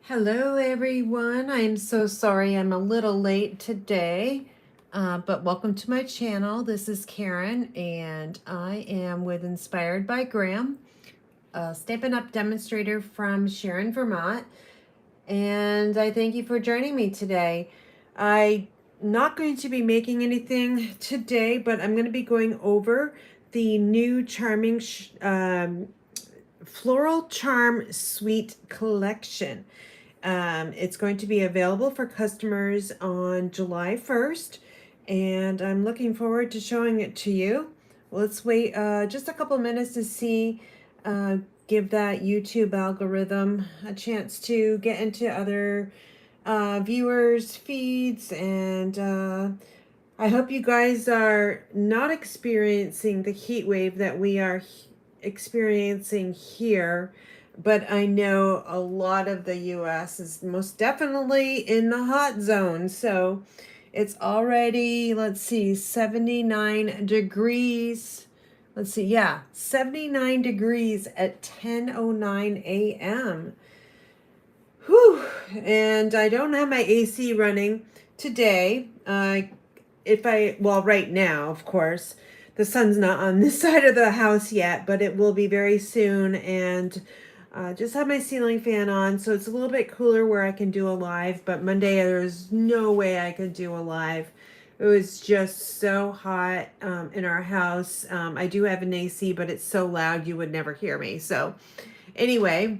Hello everyone. I'm so sorry I'm a little late today, but welcome to my channel. This is Karen and I am with Inspired by Graham, a Stampin' Up! Demonstrator from Sharon, Vermont. And I thank you for joining me today. I'm not going to be making anything today, but I'm going to be going over the new charming Floral Charm Suite collection. It's going to be available for customers on July 1st, and I'm looking forward to showing it to you. Let's wait just a couple minutes to see, give that YouTube algorithm a chance to get into other viewers' feeds, and I hope you guys are not experiencing the heat wave that we are experiencing here, but I know a lot of the US is most definitely in the hot zone. So it's already, let's see, 79 degrees. Let's see, yeah, 79 degrees at 10:09 a.m. Whew, and I don't have my AC running today. Well, right now, of course, the sun's not on this side of the house yet, but it will be very soon. And just have my ceiling fan on, so it's a little bit cooler where I can do a live. But Monday, there's no way I could do a live. It was just so hot in our house. I do have an AC, but it's so loud you would never hear me. So anyway,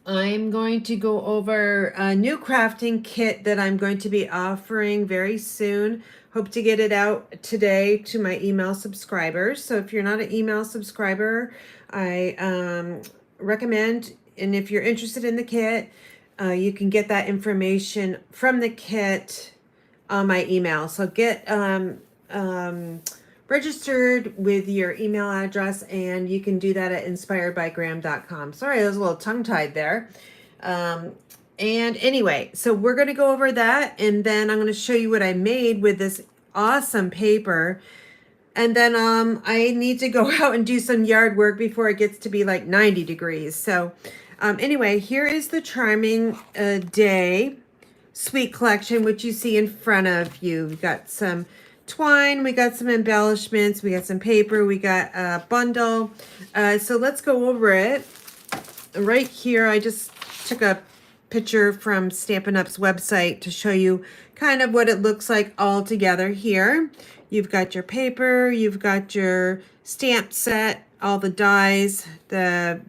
I'm going to go over a new crafting kit that I'm going to be offering very soon. Hope to get it out today to my email subscribers. So if you're not an email subscriber, I recommend, and if you're interested in the kit, you can get that information from the kit on my email. So get registered with your email address, and you can do that at inspiredbygraham.com. Sorry, I was a little tongue-tied there. And anyway, so we're going to go over that, and then I'm going to show you what I made with this awesome paper. And then I need to go out and do some yard work before it gets to be like 90 degrees. So anyway, here is the Charming Day Suite collection, which you see in front of you. We've got some twine, we got some embellishments, we got some paper, we got a bundle. So let's go over it. Right here, I just took a picture from Stampin' Up's website to show you kind of what it looks like all together here. You've got your paper, you've got your stamp set, all the dies, the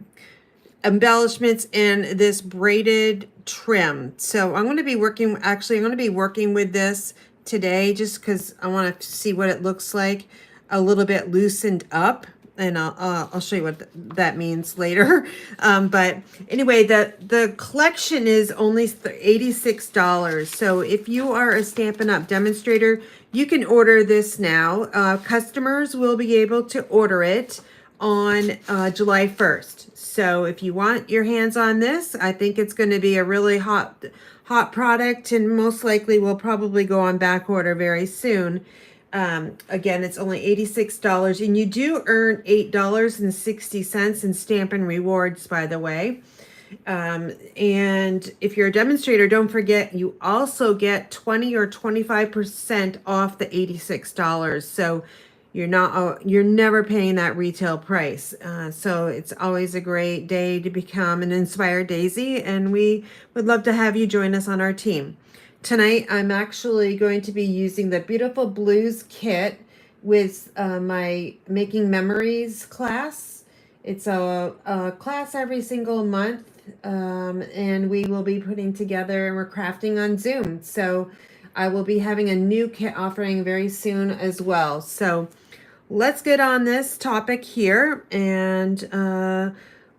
embellishments, and this braided trim. So I'm going to be working, actually I'm going to be working with this today just because I want to see what it looks like a little bit loosened up, and I'll show you what that means later. But anyway, the collection is only $86. So if you are a Stampin' Up! Demonstrator, you can order this now. Customers will be able to order it on July 1st. So if you want your hands on this, I think it's going to be a really hot product, and most likely will probably go on back order very soon. Again, it's only $86, and you do earn $8.60 in Stampin' rewards, by the way. And if you're a demonstrator, don't forget you also get 20 or 25% off the $86. So you're never paying that retail price. So it's always a great day to become an Inspired Daisy, and we would love to have you join us on our team. Tonight, I'm actually going to be using the Beautiful Blues kit with my Making Memories class. It's a class every single month, and we will be putting together, and we're crafting on Zoom. So I will be having a new kit offering very soon as well. So let's get on this topic here, and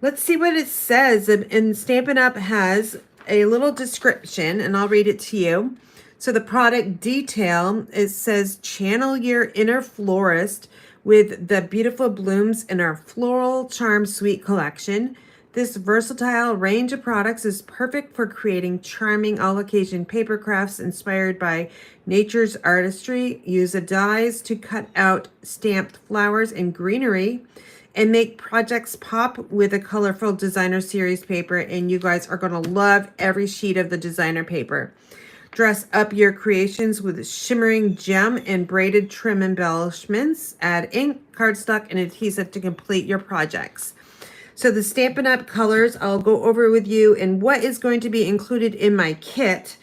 let's see what it says. And Stampin' Up! Has a little description, and I'll read it to you. So the product detail, it says, channel your inner florist with the beautiful blooms in our Floral Charm Suite collection. This versatile range of products is perfect for creating charming all-occasion paper crafts inspired by nature's artistry. Use the dies to cut out stamped flowers and greenery and make projects pop with a colorful designer series paper, and you guys are going to love every sheet of the designer paper. Dress up your creations with shimmering gem and braided trim embellishments. Add ink, cardstock, and adhesive to complete your projects. So the Stampin' Up! Colors, I'll go over with you and what is going to be included in my kit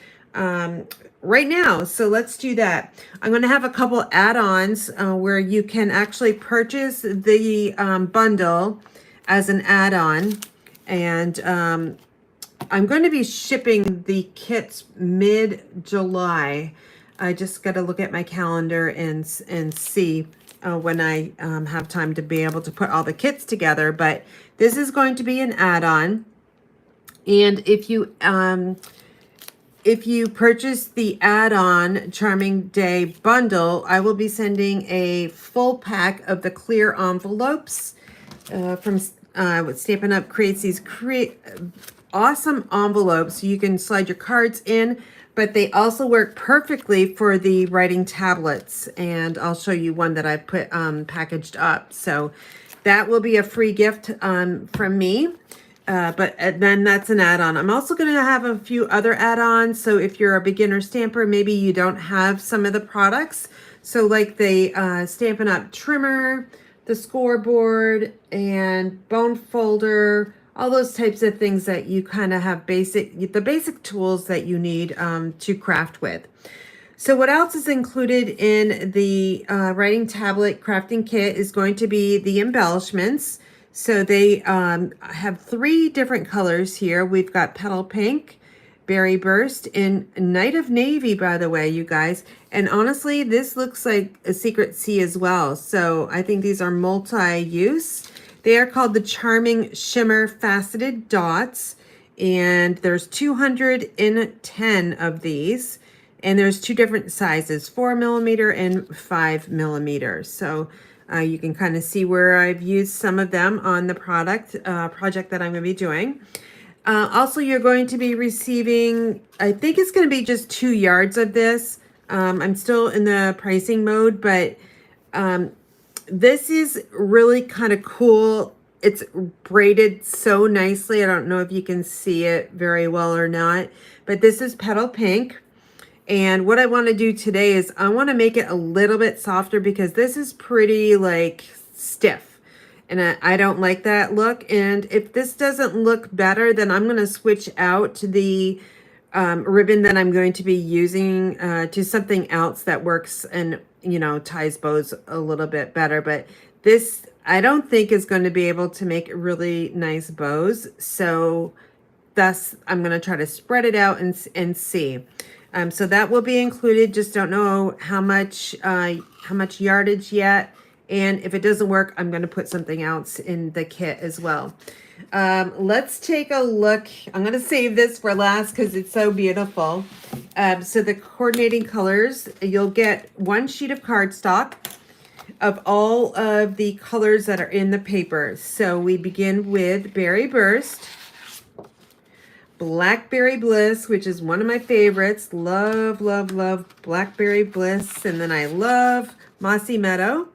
right now. So let's do that. I'm going to have a couple add-ons where you can actually purchase the bundle as an add-on. And I'm going to be shipping the kits mid-July. I just got to look at my calendar and see when I have time to be able to put all the kits together. But this is going to be an add-on. And if you purchase the add-on Charming Day bundle, I will be sending a full pack of the clear envelopes from what Stampin' Up! Creates these awesome envelopes. You can slide your cards in, but they also work perfectly for the writing tablets. And I'll show you one that I've put packaged up. So that will be a free gift from me. But then that's an add-on. I'm also going to have a few other add-ons. So if you're a beginner stamper, maybe you don't have some of the products. So like the Stampin' Up! Trimmer, the scoreboard, and bone folder, all those types of things that you kind of have the basic tools that you need to craft with. So what else is included in the writing tablet crafting kit is going to be the embellishments. So they have 3 different colors here. We've got Petal Pink, Berry Burst, and Night of Navy, by the way, you guys. And honestly, this looks like a Secret Sea as well. So I think these are multi-use. They are called the Charming Shimmer Faceted Dots. And there's 210 of these. And there's 2 different sizes, 4mm and 5mm. So you can kind of see where I've used some of them on the project that I'm going to be doing. Also, you're going to be receiving, I think it's going to be just 2 yards of this. I'm still in the pricing mode, but this is really kind of cool. It's braided so nicely. I don't know if you can see it very well or not, but this is Petal Pink. And what I want to do today is I want to make it a little bit softer because this is pretty like stiff. And I don't like that look. And if this doesn't look better, then I'm going to switch out the ribbon that I'm going to be using to something else that works and, you know, ties bows a little bit better. But this, I don't think is going to be able to make really nice bows. So thus, I'm going to try to spread it out and see. So that will be included. Just don't know how much yardage yet. And if it doesn't work, I'm going to put something else in the kit as well. Let's take a look. I'm going to save this for last because it's so beautiful. So the coordinating colors, you'll get 1 sheet of cardstock of all of the colors that are in the paper. So we begin with Berry Burst, Blackberry Bliss, which is one of my favorites. Love, love, love Blackberry Bliss. And then I love Mossy Meadow.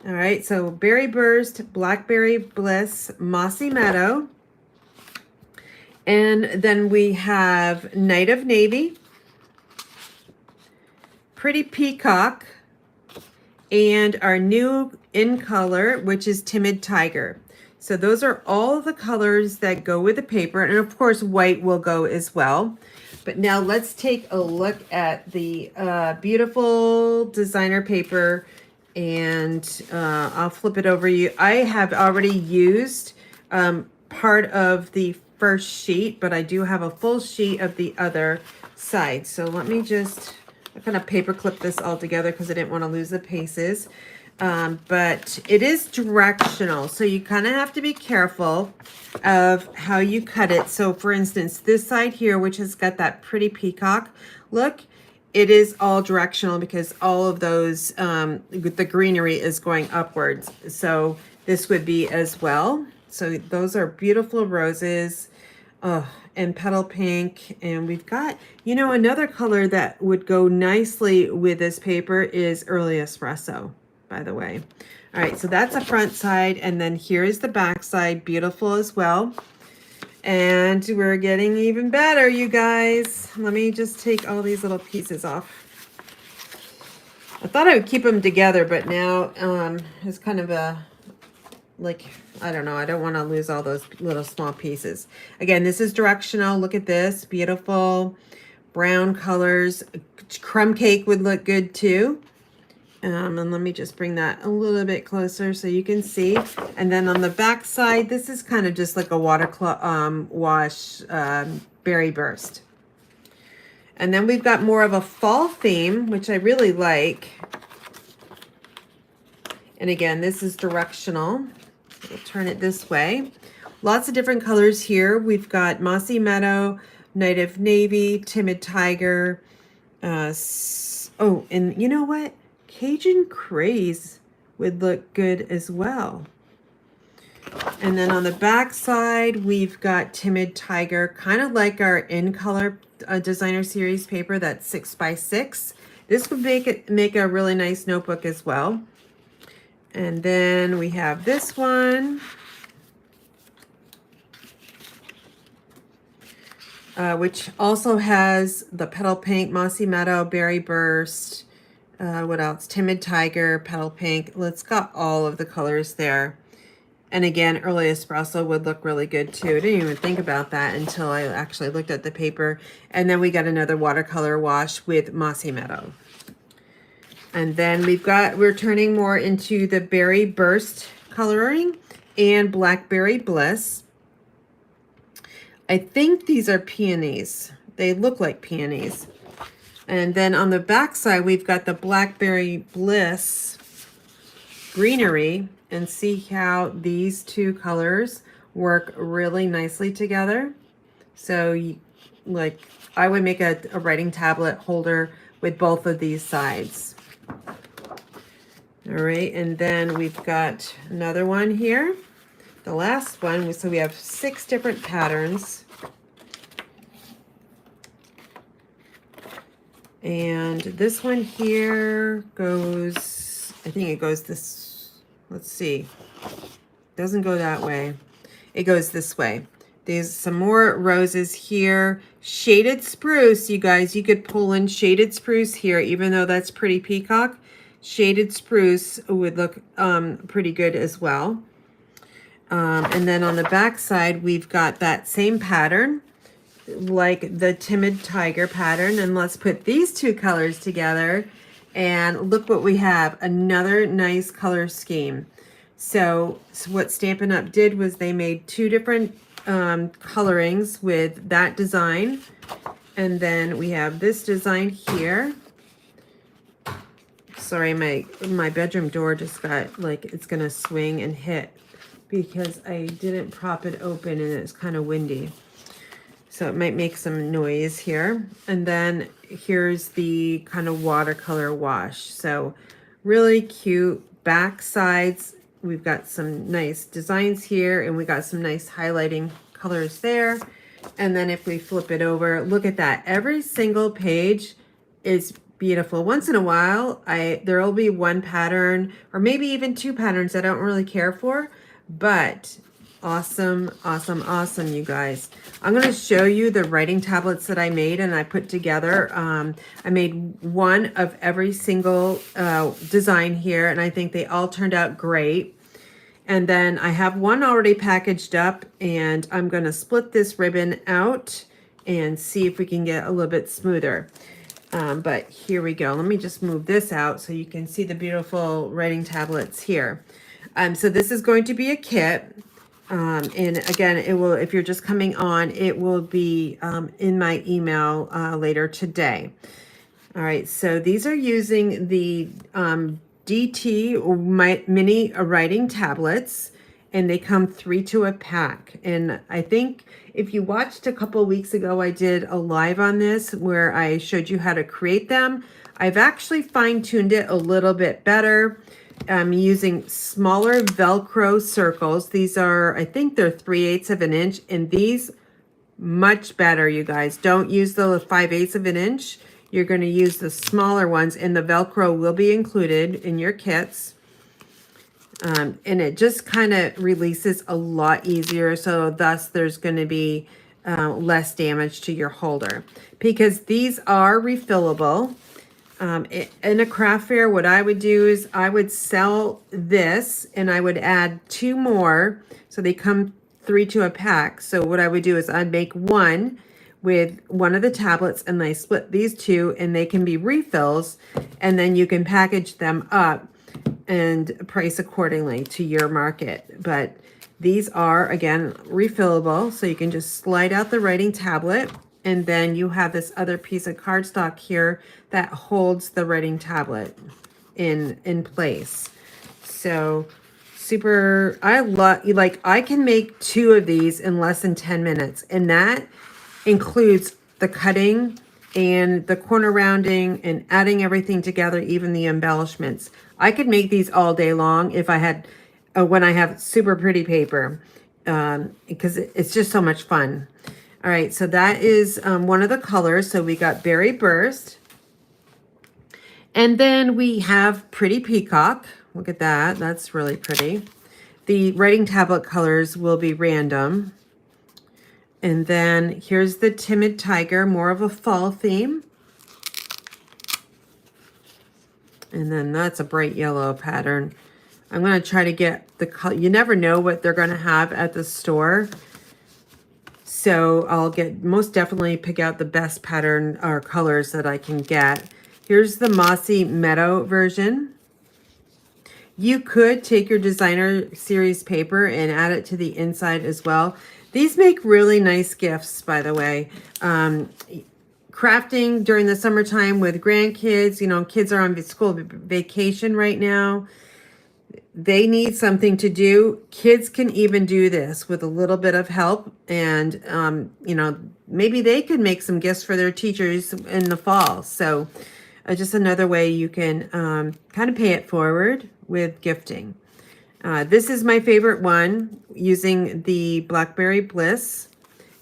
All right, so Berry Burst, Blackberry Bliss, Mossy Meadow. And then we have Night of Navy, Pretty Peacock, and our new in color, which is Timid Tiger. So those are all the colors that go with the paper. And of course, white will go as well. But now let's take a look at the beautiful designer paper. And I'll flip it over you. I have already used part of the first sheet, but I do have a full sheet of the other side. So let me just kind of paper clip this all together because I didn't want to lose the paces. But it is directional, so you kind of have to be careful of how you cut it. So for instance, this side here, which has got that pretty peacock look, it is all directional because all of those, the greenery is going upwards. So this would be as well. So those are beautiful roses, and Petal Pink. And we've got, you know, another color that would go nicely with this paper is Early Espresso. by the way. All right, so that's the front side, and then here is the back side, beautiful as well. And we're getting even better, you guys. Let me just take all these little pieces off. I thought I would keep them together, but now it's kind of a, like, I don't know. I don't want to lose all those little small pieces. Again, this is directional. Look at this, beautiful brown colors. Crumb cake would look good too. And let me just bring that a little bit closer so you can see. And then on the back side, this is kind of just like a wash berry burst. And then we've got more of a fall theme, which I really like. And again, this is directional. We'll turn it this way. Lots of different colors here. We've got Mossy Meadow, Native Navy, Timid Tiger. Oh, and you know what? Cajun Craze would look good as well. And then on the back side, we've got Timid Tiger, kind of like our In Color designer series paper that's 6x6. This would make a really nice notebook as well. And then we have this one, which also has the Petal Pink, Mossy Meadow, Berry Burst. What else? Timid Tiger, Petal Pink. It's got all of the colors there. And again, Early Espresso would look really good too. I didn't even think about that until I actually looked at the paper. And then we got another watercolor wash with Mossy Meadow. And then we're turning more into the Berry Burst coloring and Blackberry Bliss. I think these are peonies. They look like peonies. And then on the back side, we've got the Blackberry Bliss greenery, and see how these two colors work really nicely together. So like I would make a writing tablet holder with both of these sides. All right, and then we've got another one here. The last one, so we have 6 different patterns. And this one here goes, I think it goes this, let's see, doesn't go that way. It goes this way. There's some more roses here. Shaded spruce, you guys, you could pull in shaded spruce here, even though that's pretty peacock. Shaded spruce would look pretty good as well. And then on the back side, we've got that same pattern, like the Timid Tiger pattern. And let's put these two colors together and look what we have, another nice color scheme. So what Stampin' Up! Did was they made 2 different colorings with that design. And then we have this design here. Sorry, my bedroom door just got like it's gonna swing and hit because I didn't prop it open and it's kind of windy. So it might make some noise here. And then here's the kind of watercolor wash. So really cute back sides. We've got some nice designs here and we got some nice highlighting colors there. And then if we flip it over, look at that. Every single page is beautiful. Once in a while, there will be one pattern or maybe even 2 patterns I don't really care for, but awesome, awesome, awesome, you guys. I'm going to show you the writing tablets that I made and I put together. I made one of every single design here, and I think they all turned out great. And then I have one already packaged up, and I'm going to split this ribbon out and see if we can get a little bit smoother. But here we go. Let me just move this out so you can see the beautiful writing tablets here. So this is going to be a kit. And again, it will, if you're just coming on, it will be in my email later today. All right, so these are using the DT or my mini writing tablets, and they come 3 to a pack. And I think if you watched a couple weeks ago, I did a live on this where I showed you how to create them. I've actually fine-tuned it a little bit better. I'm using smaller Velcro circles. These are, I think they're 3/8 of an inch, and these much better, you guys. Don't use the 5/8 of an inch. You're going to use the smaller ones, and the Velcro will be included in your kits. And it just kind of releases a lot easier. So thus there's going to be less damage to your holder, because these are refillable. In a craft fair, what I would do is I would sell this and I would add 2 more. So they come 3 to a pack. So what I would do is I'd make one with one of the tablets, and I split these 2, and they can be refills, and then you can package them up and price accordingly to your market. But these are, again, refillable, so you can just slide out the writing tablet, and then you have this other piece of cardstock here that holds the writing tablet in place. So super, I love, like, I can make 2 of these in less than 10 minutes, and that includes the cutting and the corner rounding and adding everything together, even the embellishments. I could make these all day long if I had, when I have super pretty paper, because it's just so much fun. All right, so that is one of the colors. So we got Berry Burst. And then we have Pretty Peacock. Look at that. That's really pretty. The writing tablet colors will be random. And then here's the Timid Tiger, more of a fall theme. And then that's a bright yellow pattern. I'm going to try to get the color. You never know what they're going to have at the store. So I'll most definitely pick out the best pattern or colors that I can get. Here's the Mossy Meadow version. You could take your designer series paper and add it to the inside as well. These make really nice gifts, by the way. Crafting during the summertime with grandkids, you know, kids are on school vacation right now. They need something to do. Kids can even do this with a little bit of help. And, you know, maybe they could make some gifts for their teachers in the fall. So just another way you can kind of pay it forward with gifting. This is my favorite one, using the Blackberry Bliss.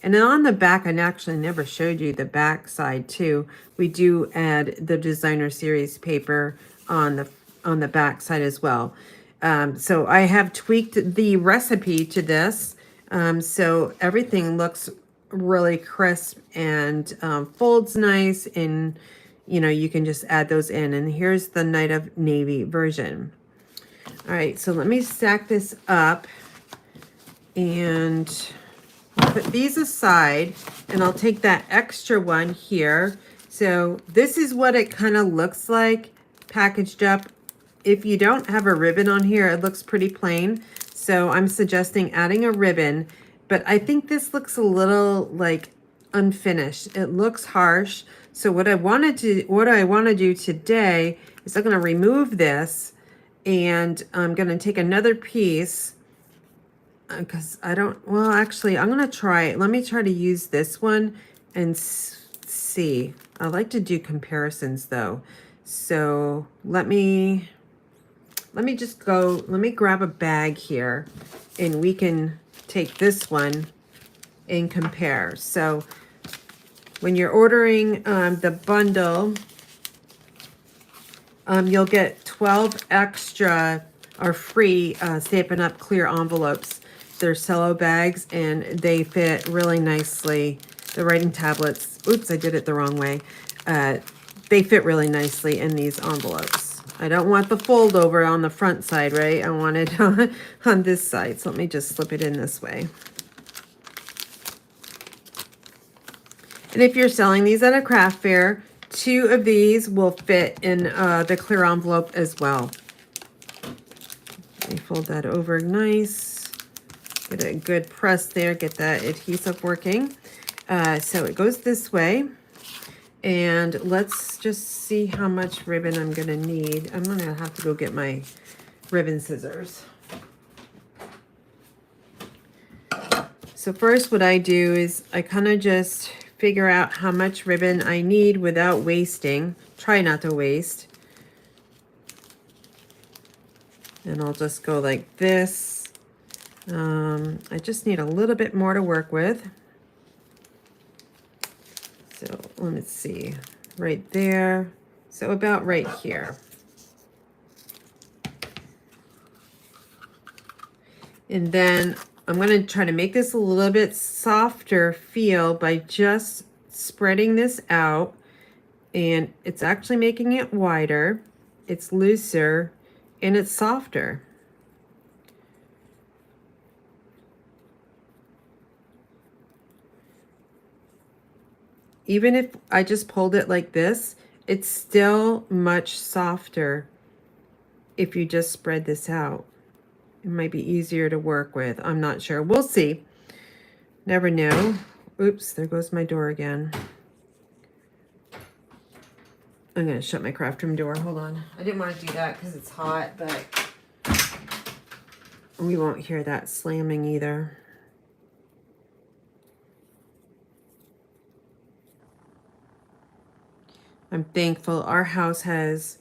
And then on the back, I actually never showed you the back side too. We do add the designer series paper on the back side as well. So I have tweaked the recipe to this, so everything looks really crisp and folds nice, and you know, you can just add those in. And here's the Night of Navy version. All right, so let me stack this up and I'll put these aside, and I'll take that extra one here. So this is what it kind of looks like packaged up. If you don't have a ribbon on here, it looks pretty plain. So I'm suggesting adding a ribbon, but I think this looks a little like unfinished. It looks harsh. So what I want to do today is I'm going to remove this, and I'm going to take another piece because I don't, well, actually, I'm going to try it. Let me try to use this one and see. I like to do comparisons though. So let me just go, let me grab a bag here, and we can take this one and compare. So when you're ordering the bundle, you'll get 12 extra or free Stampin' Up! Clear envelopes. They're cello bags, and they fit really nicely. The writing tablets, oops, I did it the wrong way. They fit really nicely in these envelopes. I don't want the fold over on the front side, right? I want it on this side. So let me just slip it in this way. And if you're selling these at a craft fair, 2 of these will fit in the clear envelope as well. Let me fold that over nice. Get a good press there, get that adhesive working. So it goes this way. And let's just see how much ribbon I'm going to need. I'm going to have to go get my ribbon scissors. So first what I do is I kind of just figure out how much ribbon I need without wasting. Try not to waste. And I'll just go like this. I just need a little bit more to work with. So let me see, right there. So about right here. And then I'm going to try to make this a little bit softer feel by just spreading this out. And it's actually making it wider, it's looser, and it's softer. Even if I just pulled it like this, it's still much softer if you just spread this out. It might be easier to work with. I'm not sure. We'll see. Never know. Oops, there goes my door again. I'm going to shut my craft room door. Hold on. I didn't want to do that because it's hot, but we won't hear that slamming either. I'm thankful our house has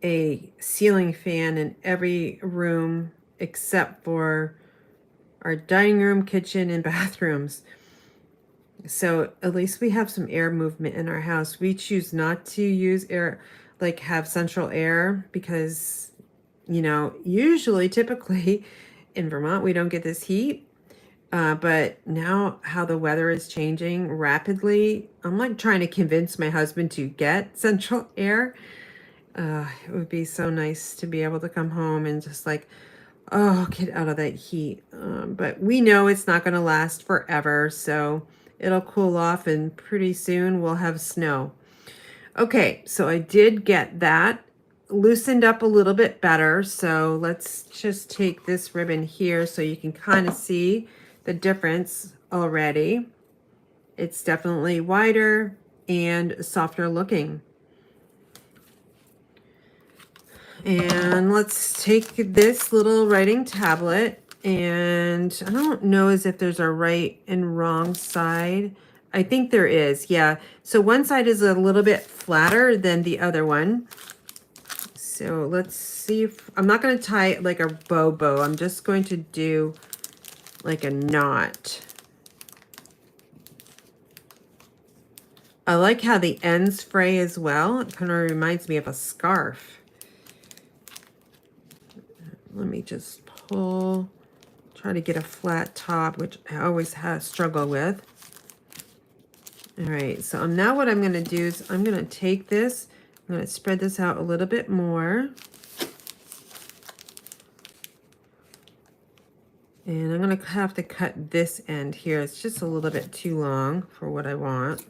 a ceiling fan in every room except for our dining room, kitchen, and bathrooms. So at least we have some air movement in our house. We choose not to use air, like have central air, because, you know, usually, typically in Vermont, we don't get this heat. But now how the weather is changing rapidly, I'm like trying to convince my husband to get central air. It would be so nice to be able to come home and just like, oh, get out of that heat. But we know it's not going to last forever, so it'll cool off and pretty soon we'll have snow. Okay, so I did get that loosened up a little bit better. So let's just take this ribbon here so you can kind of see the difference already. It's definitely wider and softer looking. And let's take this little writing tablet, and I don't know as if there's a right and wrong side. I think there is, yeah. So one side is a little bit flatter than the other one. So let's see if, I'm not going to tie it like a bow. I'm just going to do like a knot. I like how the ends fray as well. It kind of reminds me of a scarf. Let me just pull, try to get a flat top, which I always struggle with. All right, so now what I'm going to do is I'm going to take this, I'm going to spread this out a little bit more. And I'm going to have to cut this end here. It's just a little bit too long for what I want.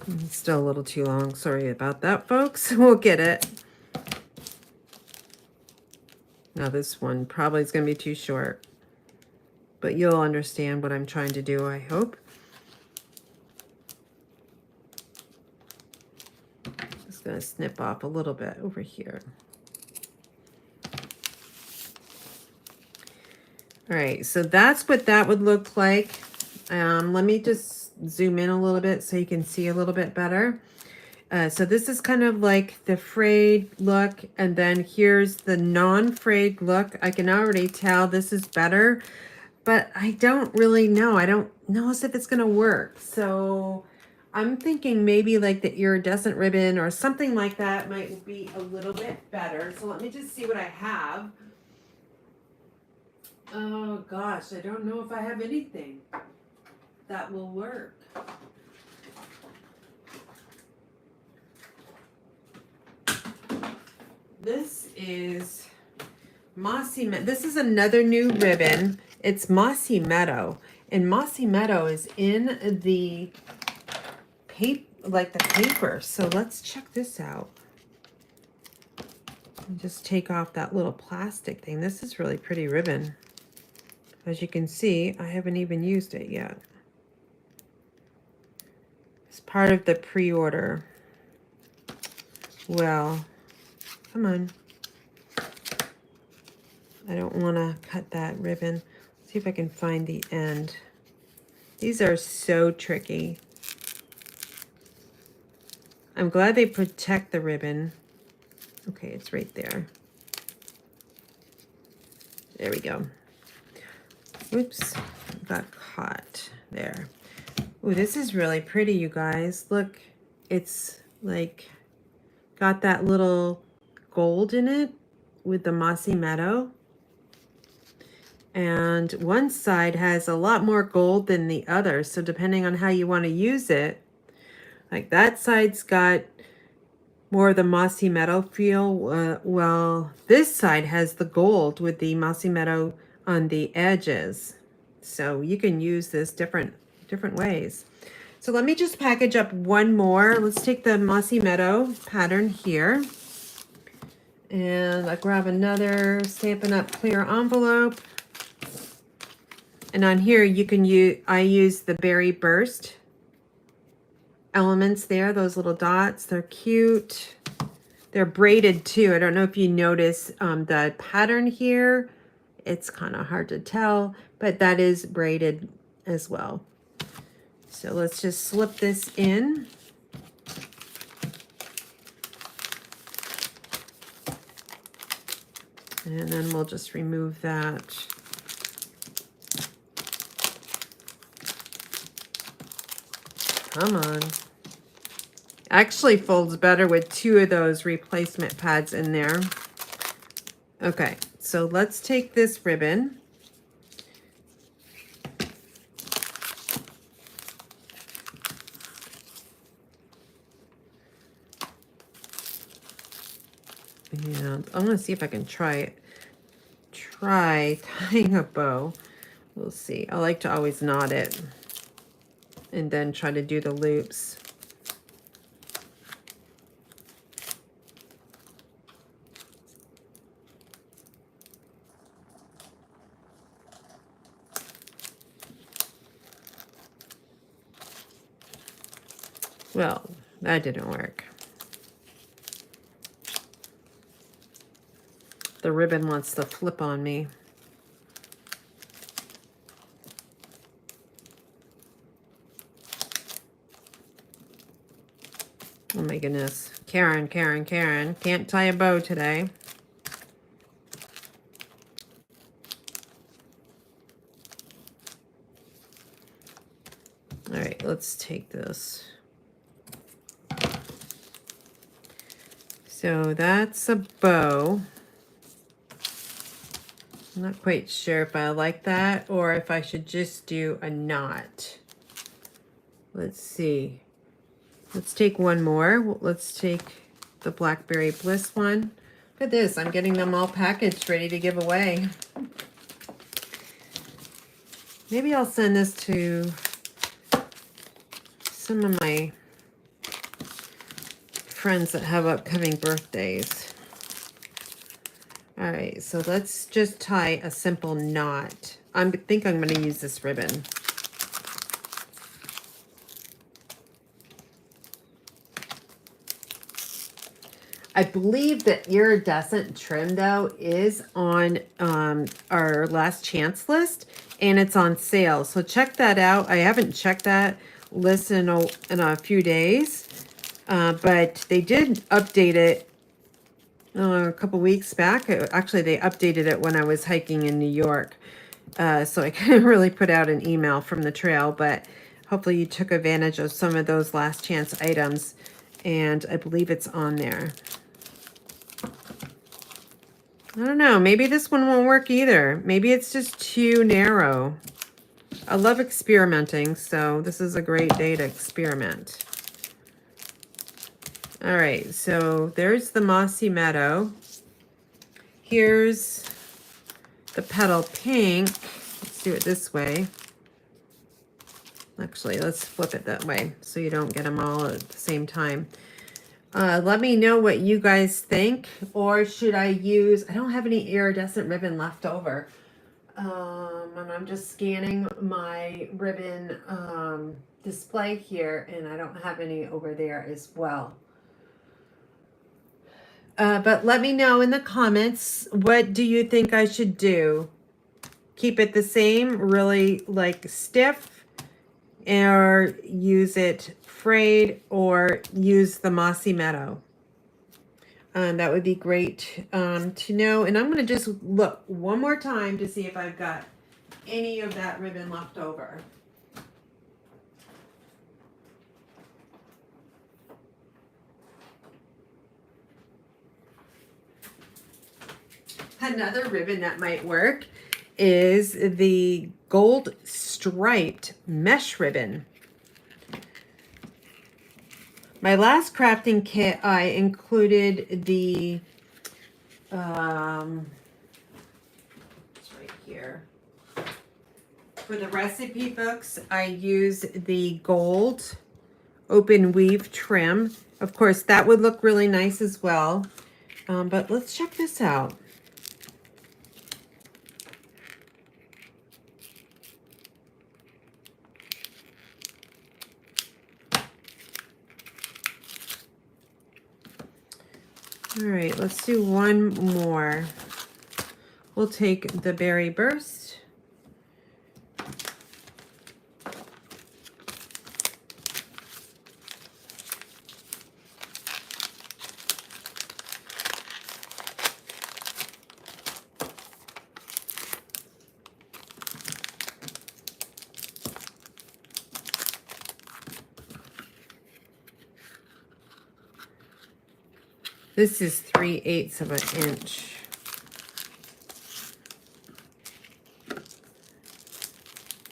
It's still a little too long. Sorry about that, folks. We'll get it. Now this one probably is going to be too short, but you'll understand what I'm trying to do, I hope. Just going to snip off a little bit over here. All right, so that's what that would look like. Let me just zoom in a little bit so you can see a little bit better. So this is kind of like the frayed look, and then here's the non-frayed look. I can already tell this is better, but I don't really know. I don't know as if it's gonna work. So I'm thinking maybe like the iridescent ribbon or something like that might be a little bit better. So let me just see what I have. Oh gosh, I don't know if I have anything that will work. This is Mossy Meadow. This is another new ribbon. It's Mossy Meadow. And Mossy Meadow is in the paper, like the paper. So let's check this out. And just take off that little plastic thing. This is really pretty ribbon. As you can see, I haven't even used it yet. It's part of the pre-order. Well, come on. I don't want to cut that ribbon. Let's see if I can find the end. These are so tricky. I'm glad they protect the ribbon. Okay, it's right there. There we go. Oops, got caught there. Ooh, this is really pretty, you guys. Look, it's like got that little gold in it with the mossy meadow. And one side has a lot more gold than the other. So depending on how you want to use it, like that side's got more of the mossy meadow feel. Well, this side has the gold with the mossy meadow on the edges. So you can use this different ways. So let me just package up one more. Let's take the mossy meadow pattern here. And I'll grab another Stampin' Up! Clear envelope. And on here you can use, I use the Berry Burst elements there, those little dots. They're cute. They're braided too. I don't know if you notice the pattern here. It's kind of hard to tell, but that is braided as well. So let's just slip this in. And then we'll just remove that. Come on. Actually folds better with two of those replacement pads in there. Okay, so let's take this ribbon. And I'm gonna see if I can try tying a bow. We'll see. I like to always knot it and then try to do the loops. Well, that didn't work. The ribbon wants to flip on me. Oh my goodness. Karen, can't tie a bow today. All right, let's take this. So that's a bow. I'm not quite sure if I like that or if I should just do a knot. Let's see. Let's take one more. Let's take the Blackberry Bliss one. Look at this. I'm getting them all packaged, ready to give away. Maybe I'll send this to some of my friends that have upcoming birthdays. All right, so let's just tie a simple knot. I think I'm going to use this ribbon. I believe the iridescent trim, though, is on our last chance list, and it's on sale. So check that out. I haven't checked that list in a few days, but they did update it a couple weeks back. Actually, they updated it when I was hiking in New York. So I couldn't really put out an email from the trail, but hopefully you took advantage of some of those last chance items, and I believe it's on there. I don't know. Maybe this one won't work either. Maybe it's just too narrow. I love experimenting, so this is a great day to experiment. All right, so there's the mossy meadow. Here's the petal pink. Let's do it this way. Actually, let's flip it that way so you don't get them all at the same time. Let me know what you guys think, or should I use, I don't have any iridescent ribbon left over. And I'm just scanning my ribbon display here, and I don't have any over there as well. But let me know in the comments, what do you think I should do? Keep it the same, really like stiff, or use it frayed, or use the mossy meadow. That would be great to know. And I'm going to just look one more time to see if I've got any of that ribbon left over. Another ribbon that might work is the gold striped mesh ribbon. My last crafting kit, I included the, it's right here. For the recipe books, I use the gold open weave trim. Of course, that would look really nice as well. But let's check this out. All right, let's do one more. We'll take the Berry Burst. This is 3/8 of an inch.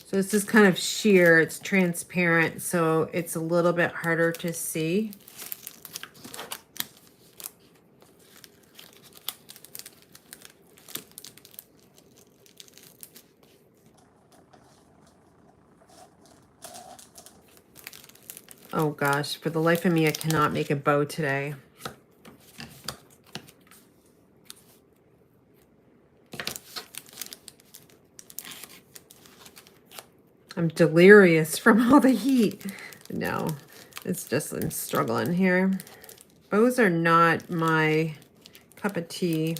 So this is kind of sheer, it's transparent, so it's a little bit harder to see. Oh gosh, for the life of me, I cannot make a bow today. I'm delirious from all the heat. No, it's just I'm struggling here. Bows are not my cup of tea.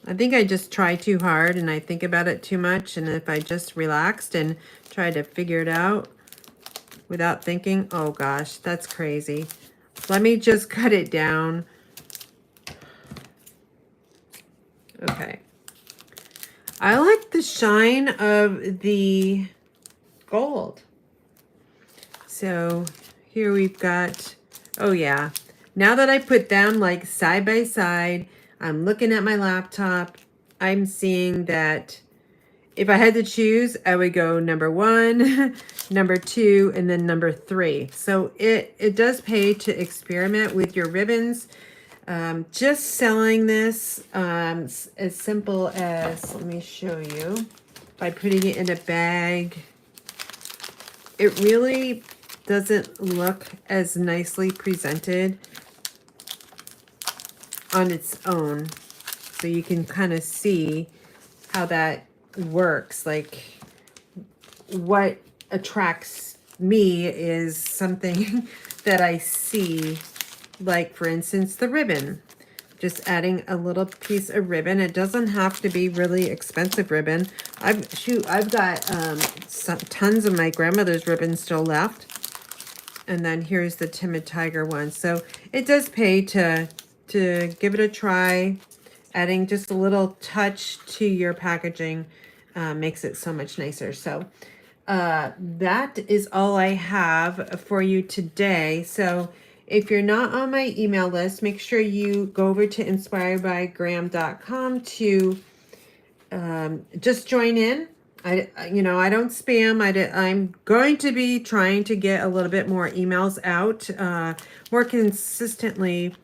I think I just try too hard and I think about it too much. And if I just relaxed and tried to figure it out without thinking, oh gosh, that's crazy. Let me just cut it down. Okay. I like the shine of the gold. So here we've got, oh yeah. Now that I put them like side by side, I'm looking at my laptop. I'm seeing that if I had to choose, I would go number 1, number 2, and then number 3. So it does pay to experiment with your ribbons. Just selling this as simple as, let me show you, by putting it in a bag, it really doesn't look as nicely presented on its own. So you can kind of see how that works. Like what attracts me is something that I see, like for instance the ribbon, just adding a little piece of ribbon. It doesn't have to be really expensive ribbon. I've got tons of my grandmother's ribbon still left, and then here's the Timid Tiger one. So it does pay to give it a try. Adding just a little touch to your packaging makes it so much nicer. So that is all I have for you today. So if you're not on my email list, make sure you go over to inspiredbygraham.com to just join in. I don't spam. I'm going to be trying to get a little bit more emails out more consistently,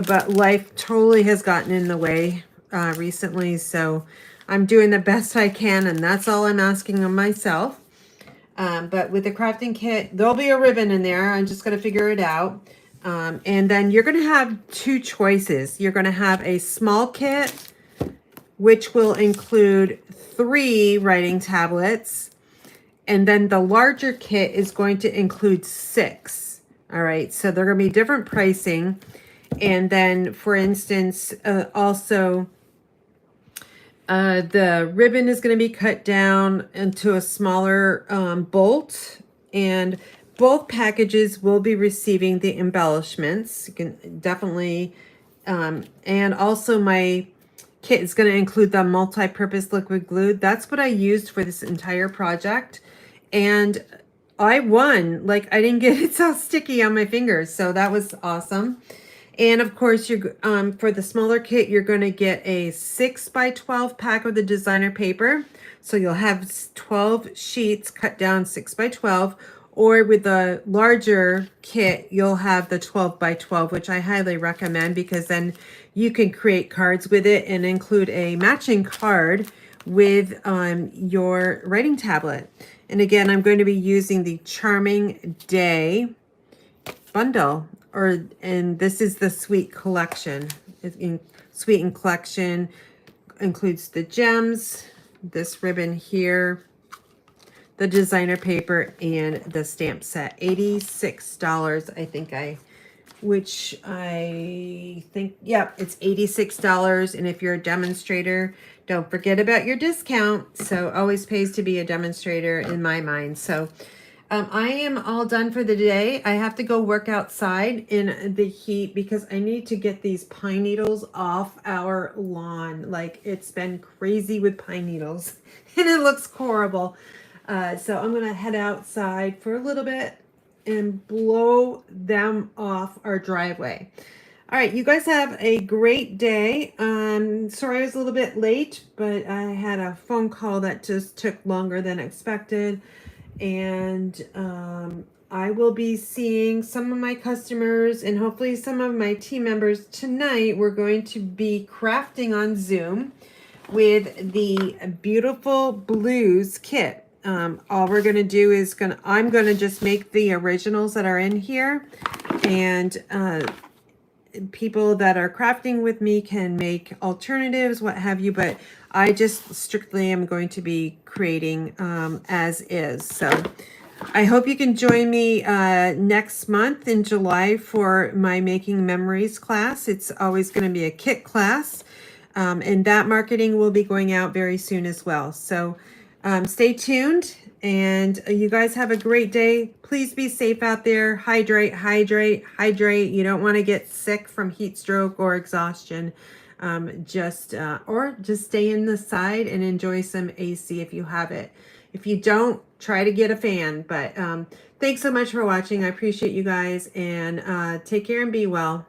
but life totally has gotten in the way recently. So I'm doing the best I can, and that's all I'm asking of myself. But with the crafting kit, there'll be a ribbon in there. I'm just going to figure it out. And then you're going to have 2 choices. You're going to have a small kit, which will include 3 writing tablets. And then the larger kit is going to include 6. All right. So they're going to be different pricing. And then, for instance, also the ribbon is going to be cut down into a smaller bolt, and both packages will be receiving the embellishments. You can definitely, and also my kit is going to include the multi-purpose liquid glue. That's what I used for this entire project. And I won. Like, I didn't get it so sticky on my fingers. So that was awesome. And of course, you're for the smaller kit, you're going to get a 6x12 pack of the designer paper. So you'll have 12 sheets cut down 6x12. Or with the larger kit, you'll have the 12x12, which I highly recommend because then you can create cards with it and include a matching card with your writing tablet. And again, I'm going to be using the Charming Day bundle, and this is the Sweet Collection. Sweet and Collection includes the gems, this ribbon here, the designer paper, and the stamp set. $86, I think yeah, it's $86. And if you're a demonstrator, don't forget about your discount. So always pays to be a demonstrator in my mind. So I am all done for the day. I have to go work outside in the heat because I need to get these pine needles off our lawn. Like, it's been crazy with pine needles and it looks horrible. So I'm going to head outside for a little bit and blow them off our driveway. All right, you guys have a great day. Sorry I was a little bit late, but I had a phone call that just took longer than expected. And I will be seeing some of my customers and hopefully some of my team members tonight. We're going to be crafting on Zoom with the Beautiful Blues kit. All we're going to do is I'm going to just make the originals that are in here, and people that are crafting with me can make alternatives, what have you, but I just strictly am going to be creating as is. So I hope you can join me next month in July for my Making Memories class. It's always going to be a kit class, and that marketing will be going out very soon as well. So stay tuned, and you guys have a great day. Please be safe out there. Hydrate, hydrate, hydrate. You don't want to get sick from heat stroke or exhaustion. Just stay in the side and enjoy some AC if you have it. If you don't, try to get a fan. But thanks so much for watching. I appreciate you guys, and take care and be well.